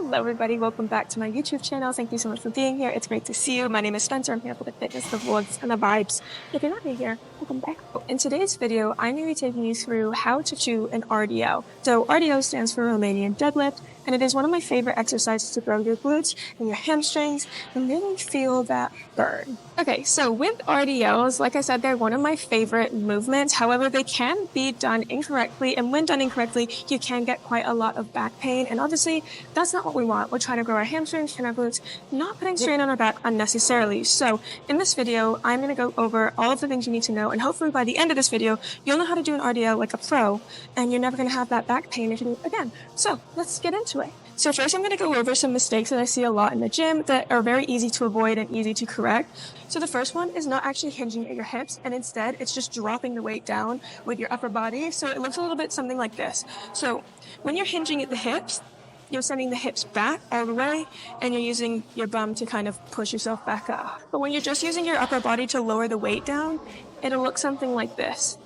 Hello everybody, welcome back to my YouTube channel. Thank you so much for being here. It's great to see you. My name is Spencer. I'm here for the fitness, the vlogs, and the vibes. If you're not new here, welcome back. In today's video, I'm going to be taking you through how to do an RDL. So RDL stands for Romanian deadlift, and it is one of my favorite exercises to grow your glutes and your hamstrings and really feel that burn. Okay, so with RDLs, like I said, they're one of my favorite movements. However, they can be done incorrectly, and when done incorrectly, you can get quite a lot of back pain, and obviously that's not what we want. We're trying to grow our hamstrings and our glutes, not putting strain on our back unnecessarily. So in this video, I'm going to go over all of the things you need to know, and hopefully by the end of this video, you'll know how to do an RDL like a pro, and you're never going to have that back pain if you do it again. So let's get into it. So first I'm going to go over some mistakes that I see a lot in the gym that are very easy to avoid and easy to correct. So the first one is not actually hinging at your hips, and instead it's just dropping the weight down with your upper body. So it looks a little bit something like this. So when you're hinging at the hips, you're sending the hips back all the way, and you're using your bum to kind of push yourself back up. But when you're just using your upper body to lower the weight down, it'll look something like this.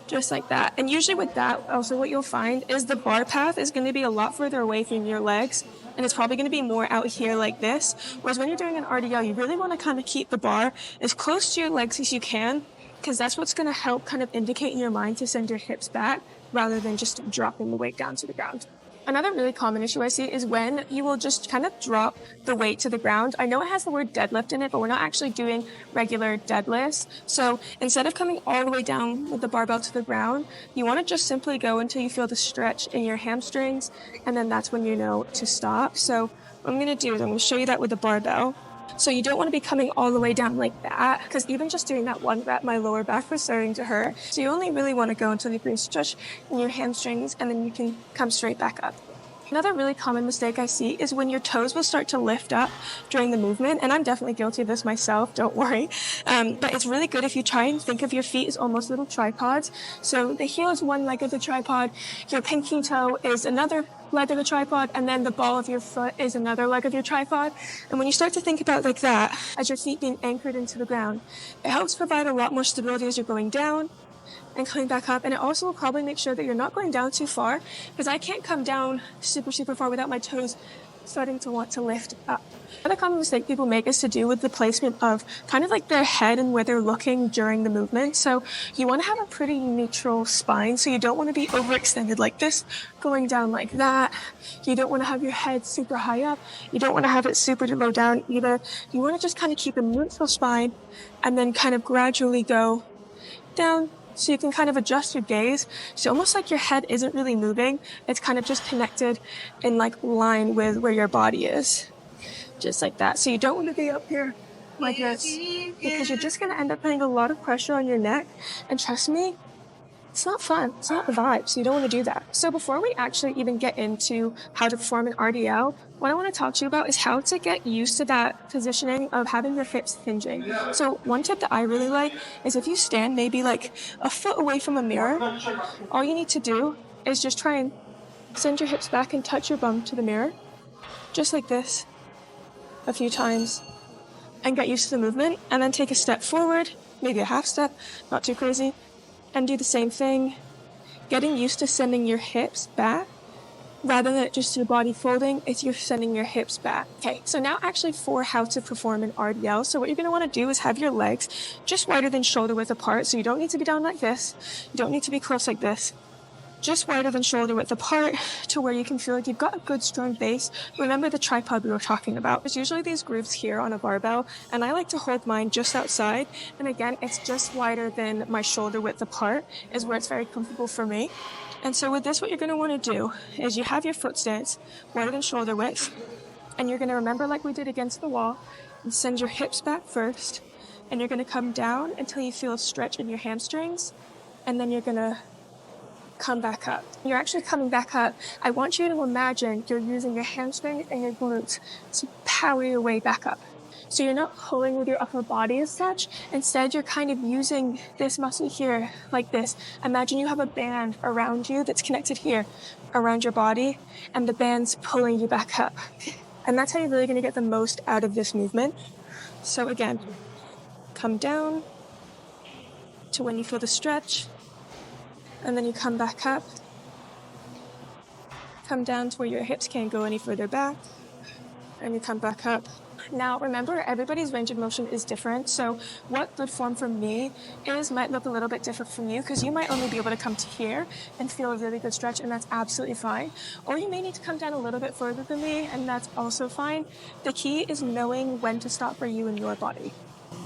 Just like that. And usually with that, also what you'll find is the bar path is going to be a lot further away from your legs, and it's probably going to be more out here like this. Whereas when you're doing an RDL, you really want to kind of keep the bar as close to your legs as you can, because that's what's going to help kind of indicate in your mind to send your hips back rather than just dropping the weight down to the ground. Another really common issue I see is when you will just kind of drop the weight to the ground. I know it has the word deadlift in it, but we're not actually doing regular deadlifts. So instead of coming all the way down with the barbell to the ground, you want to just simply go until you feel the stretch in your hamstrings, and then that's when you know to stop. So what I'm going to do is I'm going to show you that with the barbell. So you don't want to be coming all the way down like that, because even just doing that one rep, my lower back was starting to hurt. So you only really want to go until you feel stretch in your hamstrings, and then you can come straight back up. Another really common mistake I see is when your toes will start to lift up during the movement, and I'm definitely guilty of this myself, don't worry. But it's really good if you try and think of your feet as almost little tripods. So the heel is one leg of the tripod, your pinky toe is another leg of the tripod, and then the ball of your foot is another leg of your tripod. And when you start to think about like that, as your feet being anchored into the ground, it helps provide a lot more stability as you're going down and coming back up, and it also will probably make sure that you're not going down too far, because I can't come down super far without my toes starting to want to lift up. Another common mistake people make is to do with the placement of kind of like their head and where they're looking during the movement. So you want to have a pretty neutral spine, so you don't want to be overextended like this, going down like that. You don't want to have your head super high up. You don't want to have it super low down either. You want to just kind of keep a neutral spine and then kind of gradually go down, so you can kind of adjust your gaze. So almost like your head isn't really moving. It's kind of just connected in like line with where your body is. Just like that. So you don't want to be up here like this, because you're just going to end up putting a lot of pressure on your neck. And trust me, it's not fun. It's not the vibe. So you don't want to do that. So before we actually even get into how to perform an RDL, what I want to talk to you about is how to get used to that positioning of having your hips hinging. So one tip that I really like is if you stand maybe like a foot away from a mirror, all you need to do is just try and send your hips back and touch your bum to the mirror, just like this, a few times, and get used to the movement, and then take a step forward, maybe a half step, not too crazy, and do the same thing, getting used to sending your hips back. Rather than just your body folding, it's you're sending your hips back. Okay, so now actually for how to perform an RDL. So what you're going to want to do is have your legs just wider than shoulder width apart. So you don't need to be down like this. You don't need to be close like this. Just wider than shoulder width apart to where you can feel like you've got a good strong base. Remember the tripod we were talking about. There's usually these grooves here on a barbell, and I like to hold mine just outside. And again, it's just wider than my shoulder width apart is where it's very comfortable for me. And so with this, what you're going to want to do is you have your foot stance wider than shoulder width, and you're going to remember like we did against the wall, and send your hips back first, and you're going to come down until you feel a stretch in your hamstrings, and then you're going to come back up. You're actually coming back up. I want you to imagine you're using your hamstring and your glutes to power your way back up. So you're not pulling with your upper body as such. Instead, you're kind of using this muscle here like this. Imagine you have a band around you that's connected here around your body, and the band's pulling you back up. And that's how you're really going to get the most out of this movement. So again, come down to when you feel the stretch, and then you come back up, come down to where your hips can't go any further back, and you come back up. Now, remember, everybody's range of motion is different, so what good form for me is might look a little bit different from you, because you might only be able to come to here and feel a really good stretch, and that's absolutely fine. Or you may need to come down a little bit further than me, and that's also fine. The key is knowing when to stop for you and your body.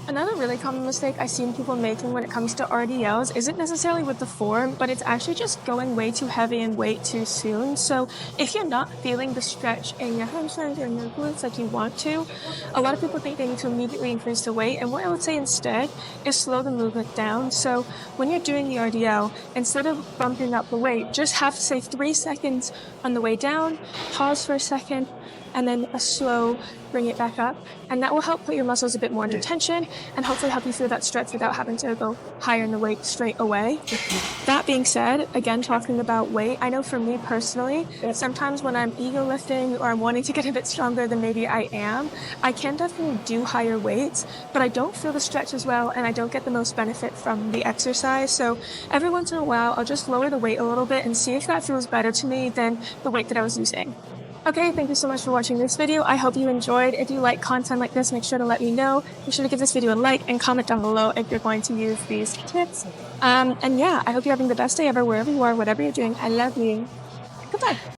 Another really common mistake I've seen people making when it comes to RDLs isn't necessarily with the form, but it's actually just going way too heavy and way too soon. So if you're not feeling the stretch in your hamstrings or in your glutes like you want to, a lot of people think they need to immediately increase the weight. And what I would say instead is slow the movement down. So when you're doing the RDL, instead of bumping up the weight, just have, say, 3 seconds on the way down, pause for a second, and then a slow bring it back up, and that will help put your muscles a bit more under tension and hopefully help you feel that stretch without having to go higher in the weight straight away. That being said, again, talking about weight, I know for me personally, sometimes when I'm ego lifting or I'm wanting to get a bit stronger than maybe I am, I can definitely do higher weights, but I don't feel the stretch as well, and I don't get the most benefit from the exercise. So every once in a while, I'll just lower the weight a little bit and see if that feels better to me than the weight that I was using. Okay, thank you so much for watching this video. I hope you enjoyed. If you like content like this, make sure to let me know. Be sure to give this video a like and comment down below if you're going to use these tips. And yeah, I hope you're having the best day ever wherever you are, whatever you're doing. I love you. Goodbye.